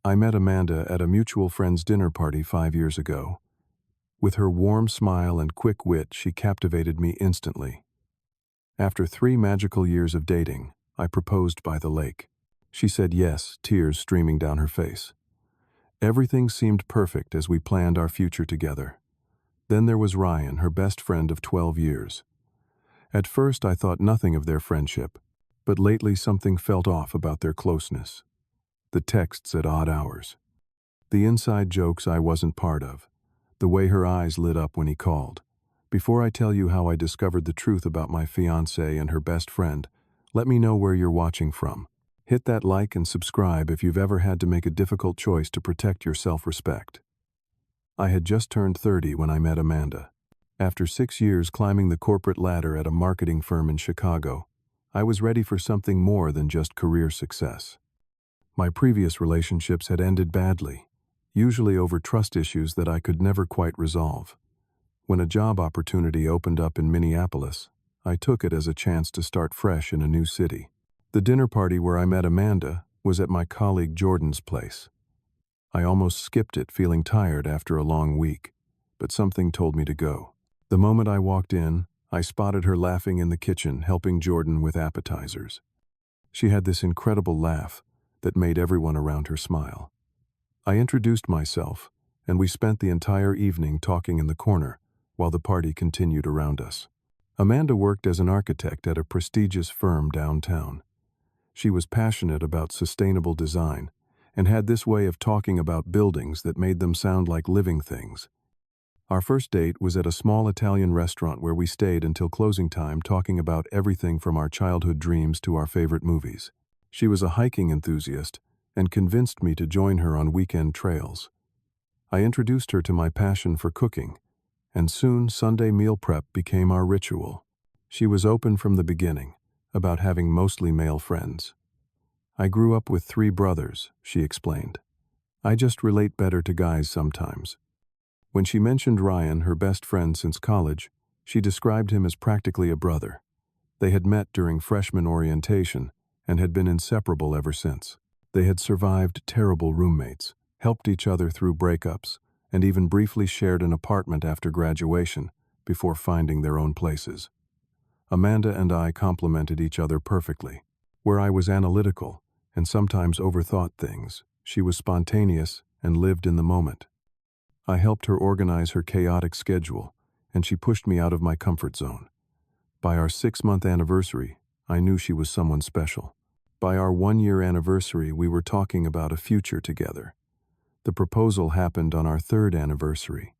I met Amanda at a mutual friend's dinner party 5 years ago. With her warm smile and quick wit, she captivated me instantly. After 3 magical years of dating, I proposed by the lake. She said yes, tears streaming down her face. Everything seemed perfect as we planned our future together. Then there was Ryan, her best friend of 12 years. At first I thought nothing of their friendship, but lately something felt off about their closeness. The texts at odd hours. The inside jokes I wasn't part of. The way her eyes lit up when he called. Before I tell you how I discovered the truth about my fiancée and her best friend, let me know where you're watching from. Hit that like and subscribe if you've ever had to make a difficult choice to protect your self-respect. I had just turned 30 when I met Amanda. After 6 years climbing the corporate ladder at a marketing firm in Chicago, I was ready for something more than just career success. My previous relationships had ended badly, usually over trust issues that I could never quite resolve. When a job opportunity opened up in Minneapolis, I took it as a chance to start fresh in a new city. The dinner party where I met Amanda was at my colleague Jordan's place. I almost skipped it, feeling tired after a long week, but something told me to go. The moment I walked in, I spotted her laughing in the kitchen, helping Jordan with appetizers. She had this incredible laugh that made everyone around her smile. I introduced myself, and we spent the entire evening talking in the corner while the party continued around us. Amanda worked as an architect at a prestigious firm downtown. She was passionate about sustainable design and had this way of talking about buildings that made them sound like living things. Our first date was at a small Italian restaurant where we stayed until closing time, talking about everything from our childhood dreams to our favorite movies. She was a hiking enthusiast and convinced me to join her on weekend trails. I introduced her to my passion for cooking, and soon Sunday meal prep became our ritual. She was open from the beginning about having mostly male friends. I grew up with 3 brothers, she explained. I just relate better to guys sometimes. When she mentioned Ryan, her best friend since college, she described him as practically a brother. They had met during freshman orientation and had been inseparable ever since. They had survived terrible roommates, helped each other through breakups, and even briefly shared an apartment after graduation before finding their own places. Amanda and I complemented each other perfectly. Where I was analytical and sometimes overthought things, she was spontaneous and lived in the moment. I helped her organize her chaotic schedule, and she pushed me out of my comfort zone. By our 6-month anniversary, I knew she was someone special. By our 1-year anniversary, we were talking about a future together. The proposal happened on our 3rd anniversary.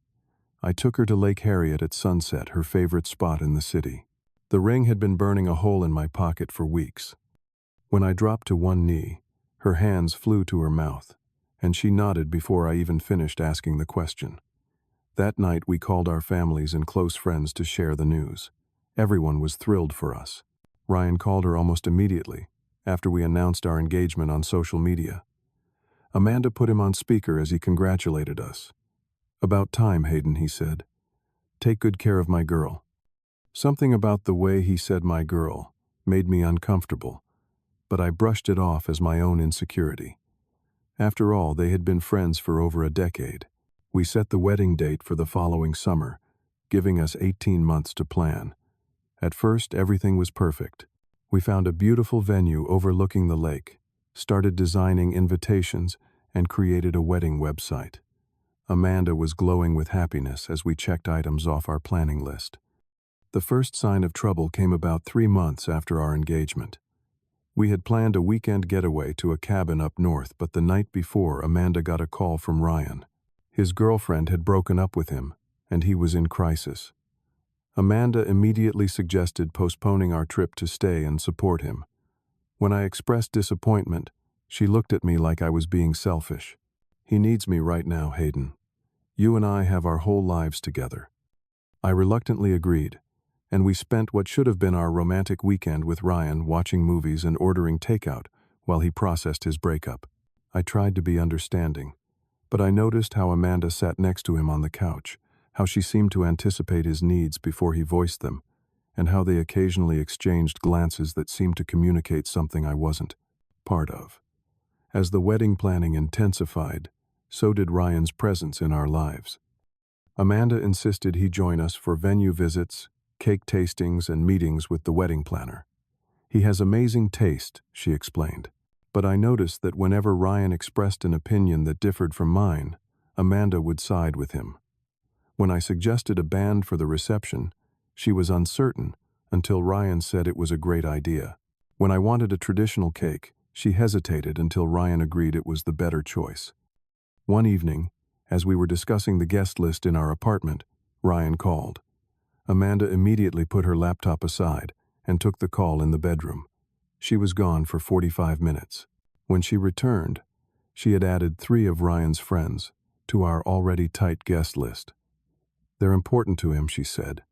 I took her to Lake Harriet at sunset, her favorite spot in the city. The ring had been burning a hole in my pocket for weeks. When I dropped to one knee, her hands flew to her mouth, and she nodded before I even finished asking the question. That night we called our families and close friends to share the news. Everyone was thrilled for us. Ryan called her almost immediately, after we announced our engagement on social media. Amanda put him on speaker as he congratulated us. "About time, Hayden," he said. "Take good care of my girl." Something about the way he said "my girl" made me uncomfortable, but I brushed it off as my own insecurity. After all, they had been friends for over a decade. We set the wedding date for the following summer, giving us 18 months to plan. At first, everything was perfect. We found a beautiful venue overlooking the lake, started designing invitations, and created a wedding website. Amanda was glowing with happiness as we checked items off our planning list. The first sign of trouble came about 3 months after our engagement. We had planned a weekend getaway to a cabin up north, but the night before, Amanda got a call from Ryan. His girlfriend had broken up with him, and he was in crisis. Amanda immediately suggested postponing our trip to stay and support him. When I expressed disappointment, she looked at me like I was being selfish. "He needs me right now, Hayden. You and I have our whole lives together." I reluctantly agreed, and we spent what should have been our romantic weekend with Ryan watching movies and ordering takeout while he processed his breakup. I tried to be understanding, but I noticed how Amanda sat next to him on the couch, how she seemed to anticipate his needs before he voiced them, and how they occasionally exchanged glances that seemed to communicate something I wasn't part of. As the wedding planning intensified, so did Ryan's presence in our lives. Amanda insisted he join us for venue visits, cake tastings, and meetings with the wedding planner. He has amazing taste, she explained. But I noticed that whenever Ryan expressed an opinion that differed from mine, Amanda would side with him. When I suggested a band for the reception, she was uncertain until Ryan said it was a great idea. When I wanted a traditional cake, she hesitated until Ryan agreed it was the better choice. One evening, as we were discussing the guest list in our apartment, Ryan called. Amanda immediately put her laptop aside and took the call in the bedroom. She was gone for 45 minutes. When she returned, she had added 3 of Ryan's friends to our already tight guest list. They're important to him, she said,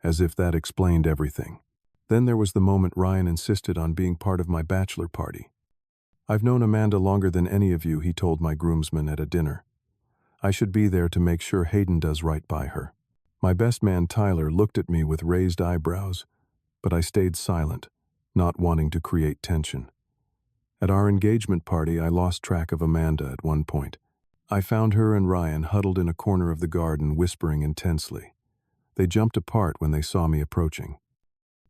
as if that explained everything. Then there was the moment Ryan insisted on being part of my bachelor party. I've known Amanda longer than any of you, he told my groomsmen at a dinner. I should be there to make sure Hayden does right by her. My best man Tyler looked at me with raised eyebrows, but I stayed silent, not wanting to create tension. At our engagement party, I lost track of Amanda at one point. I found her and Ryan huddled in a corner of the garden, whispering intensely. They jumped apart when they saw me approaching.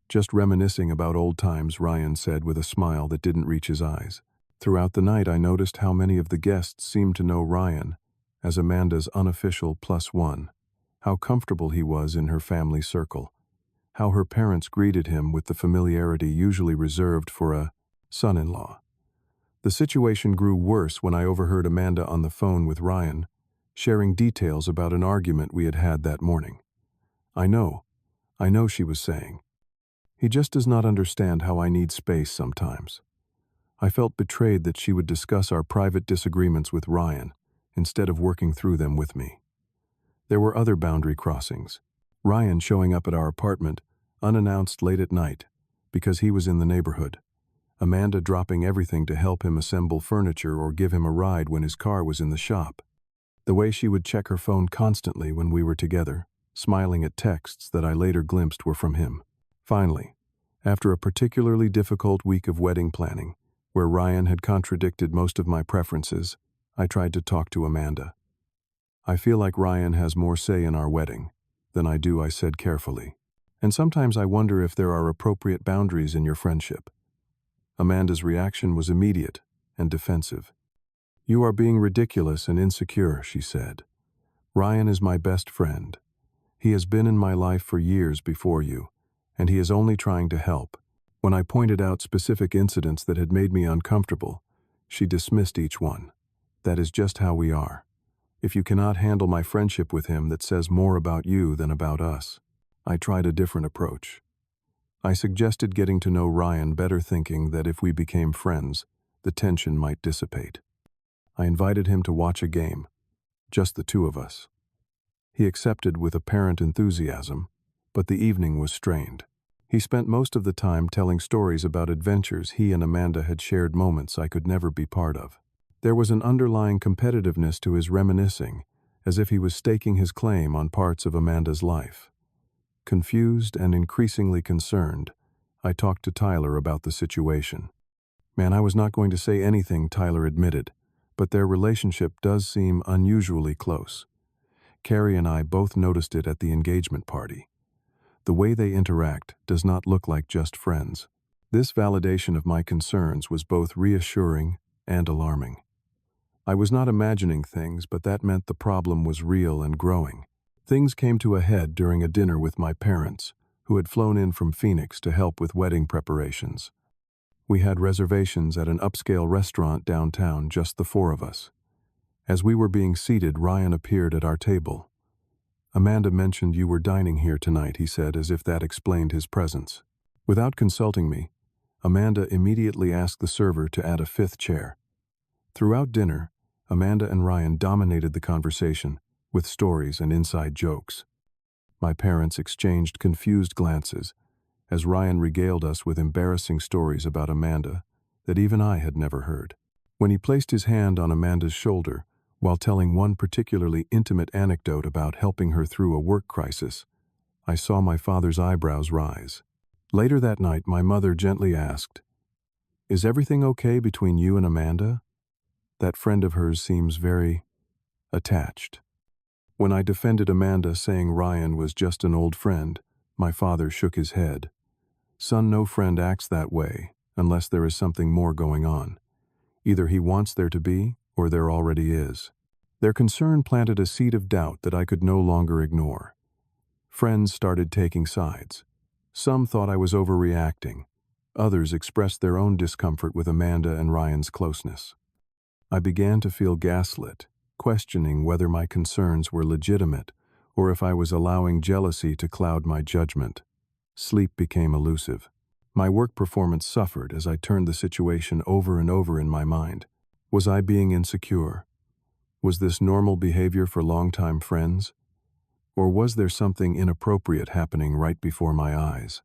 Just reminiscing about old times, Ryan said with a smile that didn't reach his eyes. Throughout the night, I noticed how many of the guests seemed to know Ryan as Amanda's unofficial +1, how comfortable he was in her family circle, how her parents greeted him with the familiarity usually reserved for a son-in-law. The situation grew worse when I overheard Amanda on the phone with Ryan, sharing details about an argument we had had that morning. I know, she was saying. He just does not understand how I need space sometimes. I felt betrayed that she would discuss our private disagreements with Ryan instead of working through them with me. There were other boundary crossings. Ryan showing up at our apartment, unannounced late at night, because he was in the neighborhood. Amanda dropping everything to help him assemble furniture or give him a ride when his car was in the shop. The way she would check her phone constantly when we were together, smiling at texts that I later glimpsed were from him. Finally, after a particularly difficult week of wedding planning, where Ryan had contradicted most of my preferences, I tried to talk to Amanda. I feel like Ryan has more say in our wedding than I do, I said carefully. And sometimes I wonder if there are appropriate boundaries in your friendship. Amanda's reaction was immediate and defensive. You are being ridiculous and insecure, she said. Ryan is my best friend. He has been in my life for years before you, and he is only trying to help. When I pointed out specific incidents that had made me uncomfortable, she dismissed each one. That is just how we are. If you cannot handle my friendship with him, that says more about you than about us. I tried a different approach. I suggested getting to know Ryan better, thinking that if we became friends, the tension might dissipate. I invited him to watch a game, just the 2 of us. He accepted with apparent enthusiasm, but the evening was strained. He spent most of the time telling stories about adventures he and Amanda had shared, moments I could never be part of. There was an underlying competitiveness to his reminiscing, as if he was staking his claim on parts of Amanda's life. Confused and increasingly concerned, I talked to Tyler about the situation. Man, I was not going to say anything, Tyler admitted, but their relationship does seem unusually close. Carrie and I both noticed it at the engagement party. The way they interact does not look like just friends. This validation of my concerns was both reassuring and alarming. I was not imagining things, but that meant the problem was real and growing. Things came to a head during a dinner with my parents, who had flown in from Phoenix to help with wedding preparations. We had reservations at an upscale restaurant downtown, just the 4 of us. As we were being seated, Ryan appeared at our table. Amanda mentioned you were dining here tonight, he said, as if that explained his presence. Without consulting me, Amanda immediately asked the server to add a 5th chair. Throughout dinner, Amanda and Ryan dominated the conversation with stories and inside jokes. My parents exchanged confused glances as Ryan regaled us with embarrassing stories about Amanda that even I had never heard. When he placed his hand on Amanda's shoulder while telling one particularly intimate anecdote about helping her through a work crisis, I saw my father's eyebrows rise. Later that night, my mother gently asked, "Is everything okay between you and Amanda?" That friend of hers seems very attached. When I defended Amanda, saying Ryan was just an old friend, my father shook his head. Son, no friend acts that way unless there is something more going on. Either he wants there to be, or there already is. Their concern planted a seed of doubt that I could no longer ignore. Friends started taking sides. Some thought I was overreacting. Others expressed their own discomfort with Amanda and Ryan's closeness. I began to feel gaslit, questioning whether my concerns were legitimate or if I was allowing jealousy to cloud my judgment. Sleep became elusive. My work performance suffered as I turned the situation over and over in my mind. Was I being insecure? Was this normal behavior for longtime friends? Or was there something inappropriate happening right before my eyes?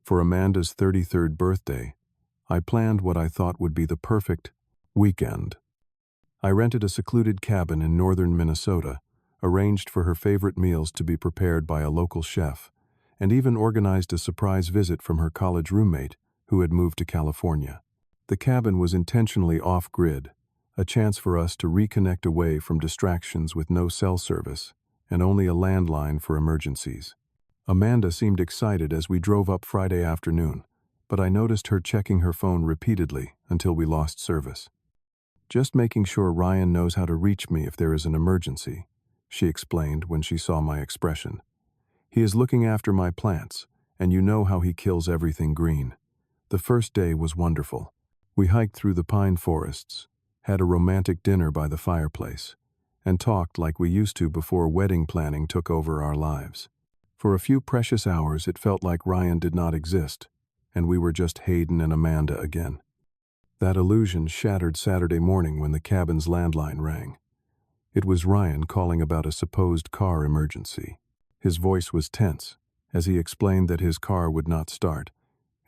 For Amanda's 33rd birthday, I planned what I thought would be the perfect weekend. I rented a secluded cabin in northern Minnesota, arranged for her favorite meals to be prepared by a local chef, and even organized a surprise visit from her college roommate who had moved to California. The cabin was intentionally off-grid, a chance for us to reconnect away from distractions with no cell service and only a landline for emergencies. Amanda seemed excited as we drove up Friday afternoon, but I noticed her checking her phone repeatedly until we lost service. Just making sure Ryan knows how to reach me if there is an emergency, she explained when she saw my expression. He is looking after my plants, and you know how he kills everything green. The first day was wonderful. We hiked through the pine forests, had a romantic dinner by the fireplace, and talked like we used to before wedding planning took over our lives. For a few precious hours, it felt like Ryan did not exist, and we were just Hayden and Amanda again. That illusion shattered Saturday morning when the cabin's landline rang. It was Ryan calling about a supposed car emergency. His voice was tense as he explained that his car would not start,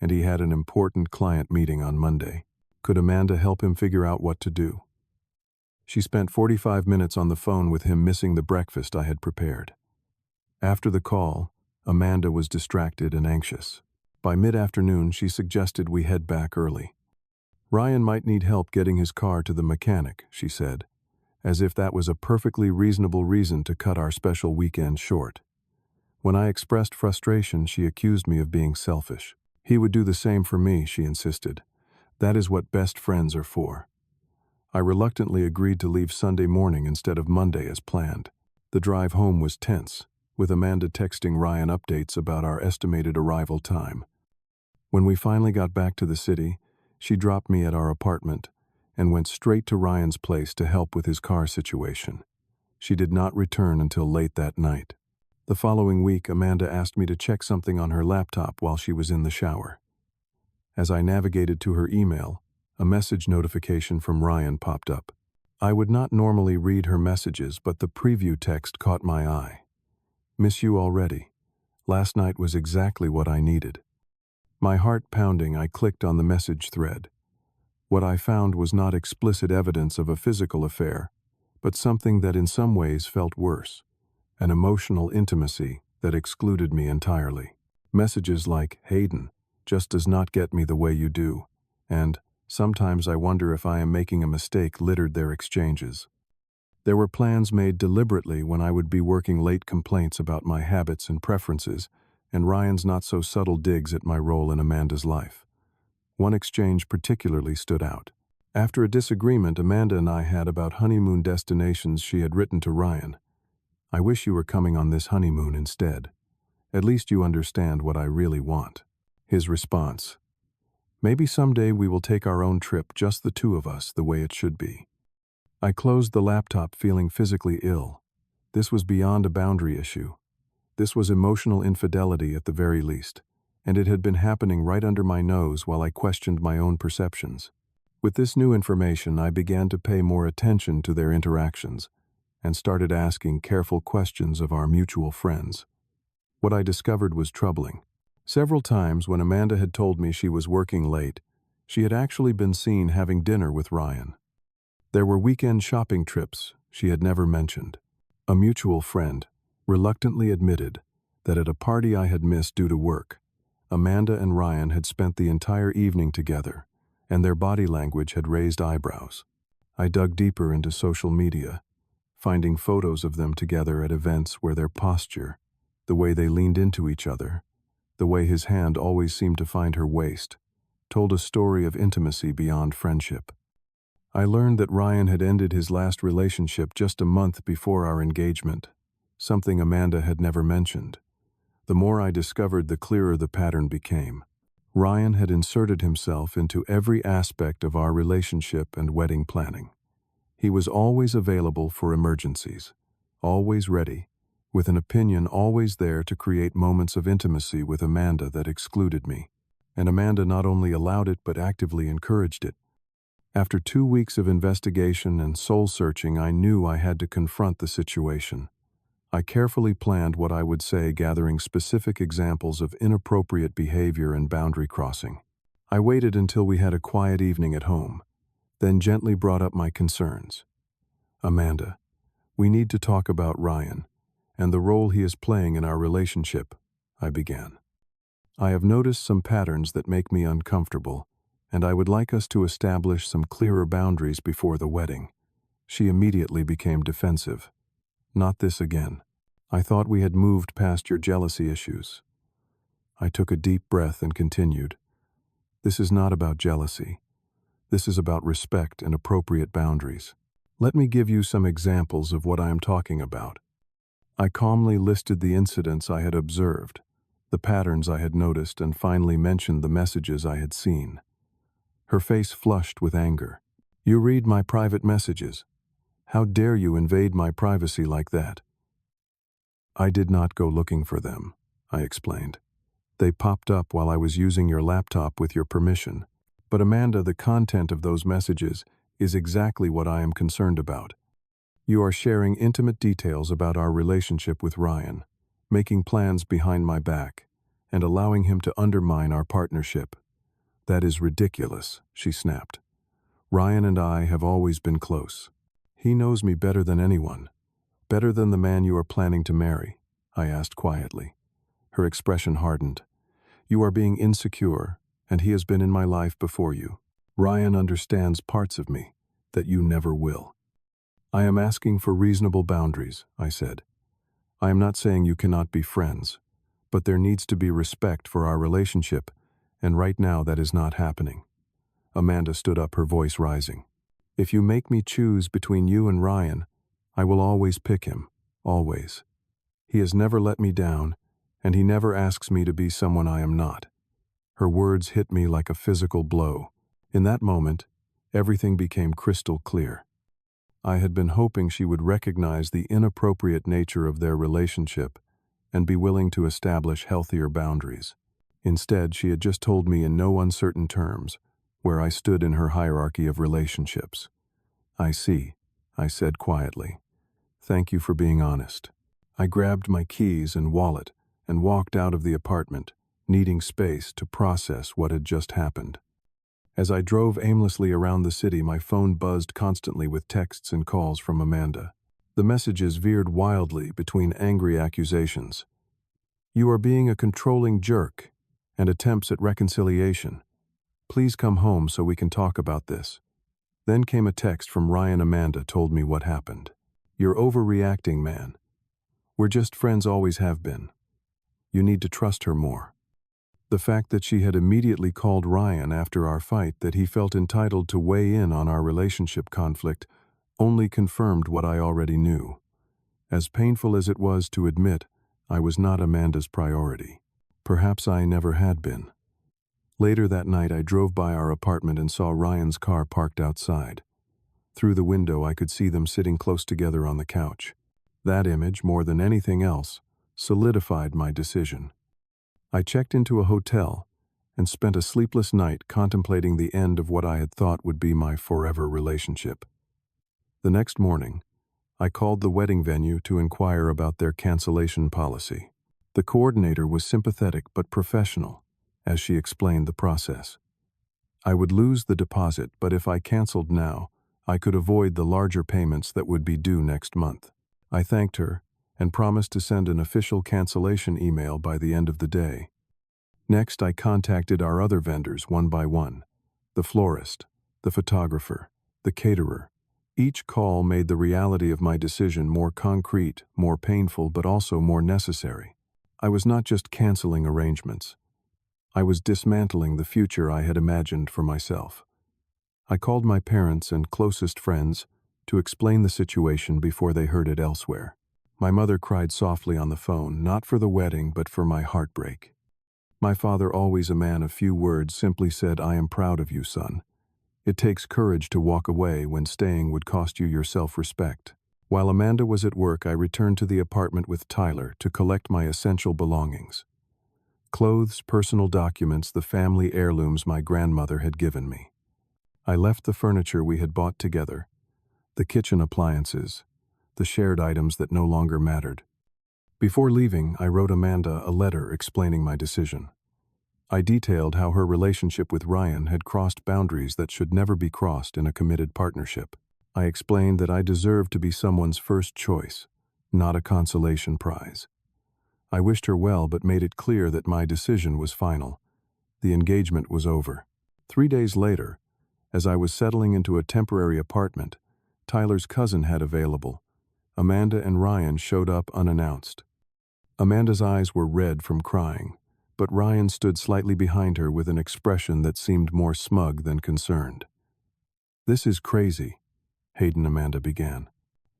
and he had an important client meeting on Monday. Could Amanda help him figure out what to do? She spent 45 minutes on the phone with him, missing the breakfast I had prepared. After the call, Amanda was distracted and anxious. By mid-afternoon, she suggested we head back early. Ryan might need help getting his car to the mechanic, she said, as if that was a perfectly reasonable reason to cut our special weekend short. When I expressed frustration, she accused me of being selfish. He would do the same for me, she insisted. That is what best friends are for. I reluctantly agreed to leave Sunday morning instead of Monday as planned. The drive home was tense, with Amanda texting Ryan updates about our estimated arrival time. When we finally got back to the city, she dropped me at our apartment and went straight to Ryan's place to help with his car situation. She did not return until late that night. The following week, Amanda asked me to check something on her laptop while she was in the shower. As I navigated to her email, a message notification from Ryan popped up. I would not normally read her messages, but the preview text caught my eye. Miss you already. Last night was exactly what I needed. My heart pounding, I clicked on the message thread. What I found was not explicit evidence of a physical affair, but something that in some ways felt worse. An emotional intimacy that excluded me entirely. Messages like, Hayden, just does not get me the way you do, and sometimes I wonder if I am making a mistake littered their exchanges. There were plans made deliberately when I would be working late, complaints about my habits and preferences, and Ryan's not-so-subtle digs at my role in Amanda's life. One exchange particularly stood out. After a disagreement Amanda and I had about honeymoon destinations, she had written to Ryan, I wish you were coming on this honeymoon instead. At least you understand what I really want. His response, maybe someday we will take our own trip, just the two of us, the way it should be. I closed the laptop feeling physically ill. This was beyond a boundary issue. This was emotional infidelity at the very least, and it had been happening right under my nose while I questioned my own perceptions. With this new information, I began to pay more attention to their interactions and started asking careful questions of our mutual friends. What I discovered was troubling. Several times when Amanda had told me she was working late, she had actually been seen having dinner with Ryan. There were weekend shopping trips she had never mentioned. A mutual friend reluctantly admitted that at a party I had missed due to work, Amanda and Ryan had spent the entire evening together, and their body language had raised eyebrows. I dug deeper into social media, finding photos of them together at events where their posture, the way they leaned into each other, the way his hand always seemed to find her waist, told a story of intimacy beyond friendship. I learned that Ryan had ended his last relationship just a month before our engagement, something Amanda had never mentioned. The more I discovered, the clearer the pattern became. Ryan had inserted himself into every aspect of our relationship and wedding planning. He was always available for emergencies, always ready, with an opinion always there to create moments of intimacy with Amanda that excluded me. And Amanda not only allowed it but actively encouraged it. After 2 weeks of investigation and soul-searching, I knew I had to confront the situation. I carefully planned what I would say, gathering specific examples of inappropriate behavior and boundary crossing. I waited until we had a quiet evening at home, then gently brought up my concerns. "Amanda, we need to talk about Ryan and the role he is playing in our relationship," I began. "I have noticed some patterns that make me uncomfortable, and I would like us to establish some clearer boundaries before the wedding." She immediately became defensive. "Not this again. I thought we had moved past your jealousy issues." I took a deep breath and continued. "This is not about jealousy. This is about respect and appropriate boundaries. Let me give you some examples of what I am talking about." I calmly listed the incidents I had observed, the patterns I had noticed, and finally mentioned the messages I had seen. Her face flushed with anger. "You read my private messages. How dare you invade my privacy like that?" "I did not go looking for them," I explained. "They popped up while I was using your laptop with your permission. But Amanda, the content of those messages is exactly what I am concerned about. You are sharing intimate details about our relationship with Ryan, making plans behind my back, and allowing him to undermine our partnership. That is ridiculous," she snapped. "Ryan and I have always been close. He knows me better than anyone. Better than the man you are planning to marry," I asked quietly. Her expression hardened. "You are being insecure, and he has been in my life before you. Ryan understands parts of me that you never will." "I am asking for reasonable boundaries," I said. "I am not saying you cannot be friends, but there needs to be respect for our relationship, and right now that is not happening." Amanda stood up, her voice rising. "If you make me choose between you and Ryan, I will always pick him, always. He has never let me down, and he never asks me to be someone I am not." Her words hit me like a physical blow. In that moment, everything became crystal clear. I had been hoping she would recognize the inappropriate nature of their relationship and be willing to establish healthier boundaries. Instead, she had just told me in no uncertain terms where I stood in her hierarchy of relationships. "I see," I said quietly. "Thank you for being honest." I grabbed my keys and wallet and walked out of the apartment, needing space to process what had just happened. As I drove aimlessly around the city, my phone buzzed constantly with texts and calls from Amanda. The messages veered wildly between angry accusations. "You are being a controlling jerk," and attempts at reconciliation. "Please come home so we can talk about this." Then came a text from Ryan. "Amanda told me what happened. You're overreacting, man. We're just friends, always have been. You need to trust her more." The fact that she had immediately called Ryan after our fight, that he felt entitled to weigh in on our relationship conflict, only confirmed what I already knew. As painful as it was to admit, I was not Amanda's priority. Perhaps I never had been. Later that night, I drove by our apartment and saw Ryan's car parked outside. Through the window, I could see them sitting close together on the couch. That image, more than anything else, solidified my decision. I checked into a hotel and spent a sleepless night contemplating the end of what I had thought would be my forever relationship. The next morning, I called the wedding venue to inquire about their cancellation policy. The coordinator was sympathetic but professional as she explained the process. I would lose the deposit, but if I canceled now, I could avoid the larger payments that would be due next month. I thanked her and promised to send an official cancellation email by the end of the day. Next, I contacted our other vendors one by one: the florist, the photographer, the caterer, Each call made the reality of my decision more concrete, more painful, but also more necessary. I was not just canceling arrangements. I was dismantling the future I had imagined for myself. I called my parents and closest friends to explain the situation before they heard it elsewhere. My mother cried softly on the phone, not for the wedding, but for my heartbreak. My father, always a man of few words, simply said, "I am proud of you, son. It takes courage to walk away when staying would cost you your self-respect." While Amanda was at work, I returned to the apartment with Tyler to collect my essential belongings. Clothes, personal documents, the family heirlooms my grandmother had given me. I left the furniture we had bought together, the kitchen appliances, the shared items that no longer mattered. Before leaving, I wrote Amanda a letter explaining my decision. I detailed how her relationship with Ryan had crossed boundaries that should never be crossed in a committed partnership. I explained that I deserved to be someone's first choice, not a consolation prize. I wished her well, but made it clear that my decision was final. The engagement was over. 3 days later, as I was settling into a temporary apartment Tyler's cousin had available, Amanda and Ryan showed up unannounced. Amanda's eyes were red from crying, but Ryan stood slightly behind her with an expression that seemed more smug than concerned. "This is crazy," Hayden Amanda began.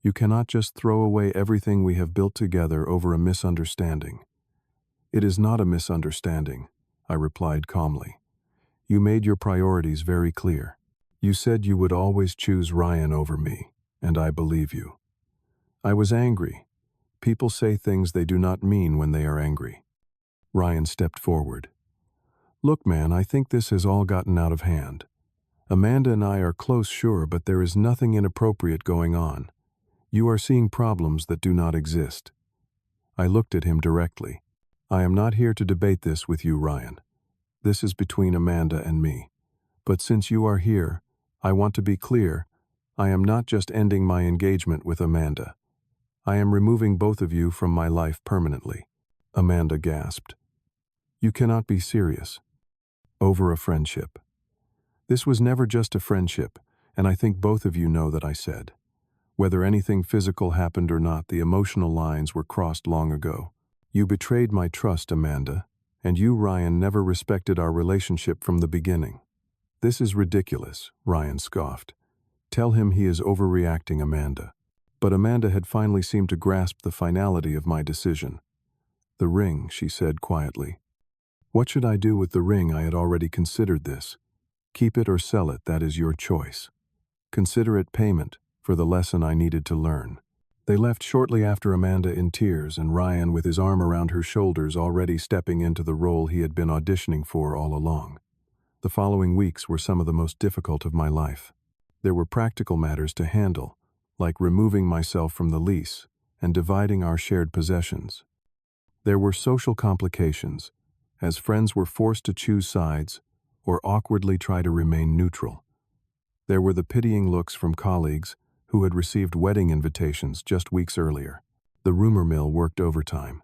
"You cannot just throw away everything we have built together over a misunderstanding." "It is not a misunderstanding," I replied calmly. "You made your priorities very clear. You said you would always choose Ryan over me, and I believe you." I was angry. People say things they do not mean when they are angry. Ryan stepped forward. "Look, man, I think this has all gotten out of hand. Amanda and I are close, sure, but there is nothing inappropriate going on. You are seeing problems that do not exist." I looked at him directly. "I am not here to debate this with you, Ryan. This is between Amanda and me. But since you are here, I want to be clear. I am not just ending my engagement with Amanda. I am removing both of you from my life permanently." Amanda gasped. "You cannot be serious." "Over a friendship." "This was never just a friendship, and I think both of you know that," I said. "Whether anything physical happened or not, the emotional lines were crossed long ago. You betrayed my trust, Amanda, and you, Ryan, never respected our relationship from the beginning." "This is ridiculous," Ryan scoffed. "Tell him he is overreacting, Amanda." But Amanda had finally seemed to grasp the finality of my decision. "The ring," she said quietly. "What should I do with the ring? I had already considered this. Keep it or sell it, that is your choice. Consider it payment for the lesson I needed to learn." They left shortly after, Amanda in tears and Ryan with his arm around her shoulders, already stepping into the role he had been auditioning for all along. The following weeks were some of the most difficult of my life. There were practical matters to handle, like removing myself from the lease and dividing our shared possessions. There were social complications, as friends were forced to choose sides or awkwardly try to remain neutral. There were the pitying looks from colleagues who had received wedding invitations just weeks earlier. The rumor mill worked overtime.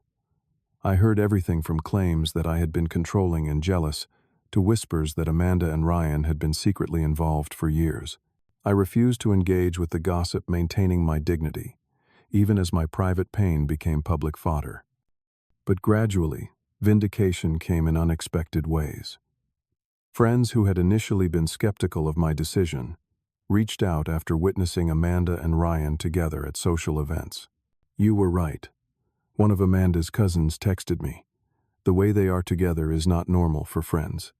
I heard everything from claims that I had been controlling and jealous to whispers that Amanda and Ryan had been secretly involved for years. I refused to engage with the gossip, maintaining my dignity, even as my private pain became public fodder. But gradually, vindication came in unexpected ways. Friends who had initially been skeptical of my decision reached out after witnessing Amanda and Ryan together at social events. "You were right," one of Amanda's cousins texted me. "The way they are together is not normal for friends.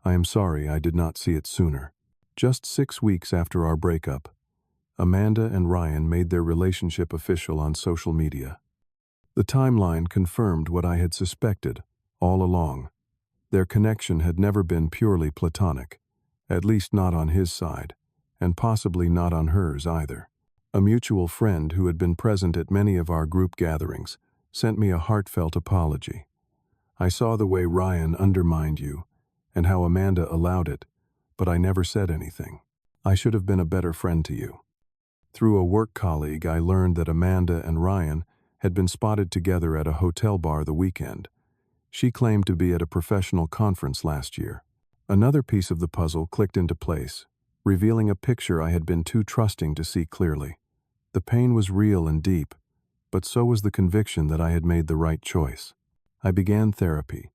I am sorry I did not see it sooner." Just 6 weeks after our breakup, Amanda and Ryan made their relationship official on social media. The timeline confirmed what I had suspected all along. Their connection had never been purely platonic, at least not on his side, and possibly not on hers either. A mutual friend who had been present at many of our group gatherings sent me a heartfelt apology. "I saw the way Ryan undermined you and how Amanda allowed it, but I never said anything. I should have been a better friend to you." Through a work colleague, I learned that Amanda and Ryan had been spotted together at a hotel bar the weekend. She claimed to be at a professional conference last year. Another piece of the puzzle clicked into place. revealing a picture I had been too trusting to see clearly. The pain was real and deep, but so was the conviction that I had made the right choice. I began therapy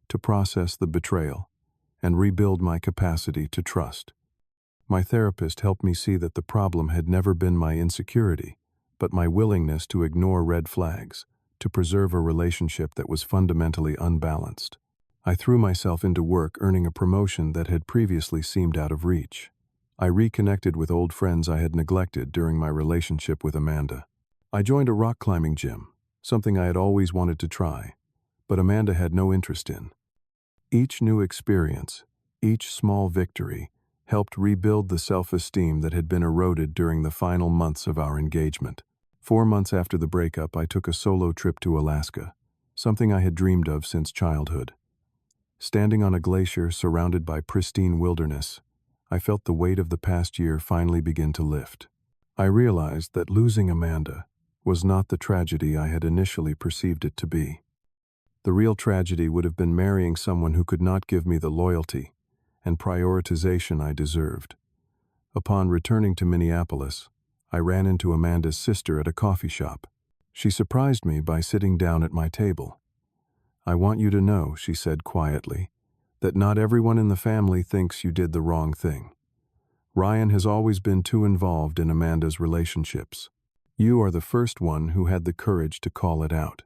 to process the betrayal and rebuild my capacity to trust. My therapist helped me see that the problem had never been my insecurity, but my willingness to ignore red flags, to preserve a relationship that was fundamentally unbalanced. I threw myself into work, earning a promotion that had previously seemed out of reach. I reconnected with old friends I had neglected during my relationship with Amanda. I joined a rock climbing gym, something I had always wanted to try, but Amanda had no interest in. Each new experience, each small victory, helped rebuild the self-esteem that had been eroded during the final months of our engagement. 4 months after the breakup, I took a solo trip to Alaska, something I had dreamed of since childhood. Standing on a glacier surrounded by pristine wilderness, I felt the weight of the past year finally begin to lift. I realized that losing Amanda was not the tragedy I had initially perceived it to be. The real tragedy would have been marrying someone who could not give me the loyalty and prioritization I deserved. Upon returning to Minneapolis, I ran into Amanda's sister at a coffee shop. She surprised me by sitting down at my table. "I want you to know," she said quietly, "that not everyone in the family thinks you did the wrong thing. Ryan has always been too involved in Amanda's relationships. You are the first one who had the courage to call it out."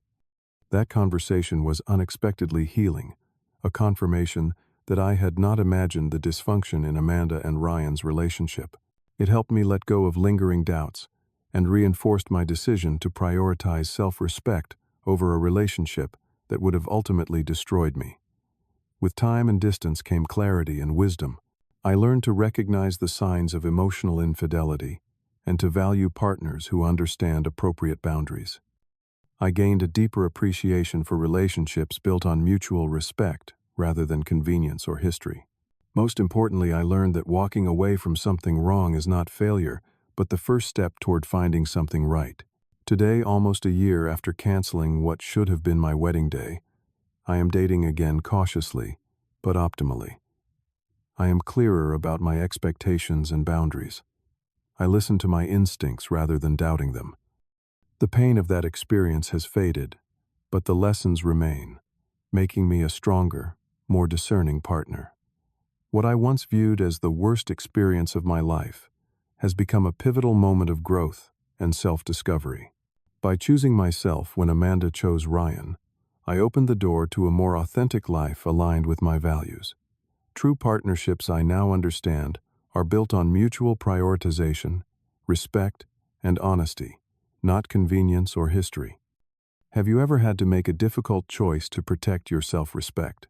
That conversation was unexpectedly healing, a confirmation that I had not imagined the dysfunction in Amanda and Ryan's relationship. It helped me let go of lingering doubts and reinforced my decision to prioritize self-respect over a relationship that would have ultimately destroyed me. With time and distance came clarity and wisdom. I learned to recognize the signs of emotional infidelity and to value partners who understand appropriate boundaries. I gained a deeper appreciation for relationships built on mutual respect rather than convenience or history. Most importantly, I learned that walking away from something wrong is not failure, but the first step toward finding something right. Today, almost a year after canceling what should have been my wedding day, I am dating again cautiously, but optimally. I am clearer about my expectations and boundaries. I listen to my instincts rather than doubting them. The pain of that experience has faded, but the lessons remain, making me a stronger, more discerning partner. What I once viewed as the worst experience of my life has become a pivotal moment of growth and self-discovery. By choosing myself when Amanda chose Ryan, I opened the door to a more authentic life aligned with my values. True partnerships, I now understand, are built on mutual prioritization, respect, and honesty, not convenience or history. Have you ever had to make a difficult choice to protect your self-respect?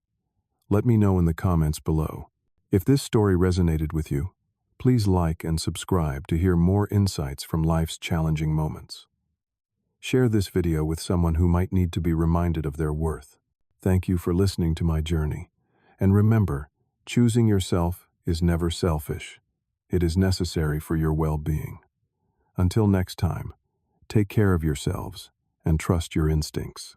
Let me know in the comments below. If this story resonated with you, please like and subscribe to hear more insights from life's challenging moments. Share this video with someone who might need to be reminded of their worth. Thank you for listening to my journey. And remember, choosing yourself is never selfish. It is necessary for your well-being. Until next time, take care of yourselves and trust your instincts.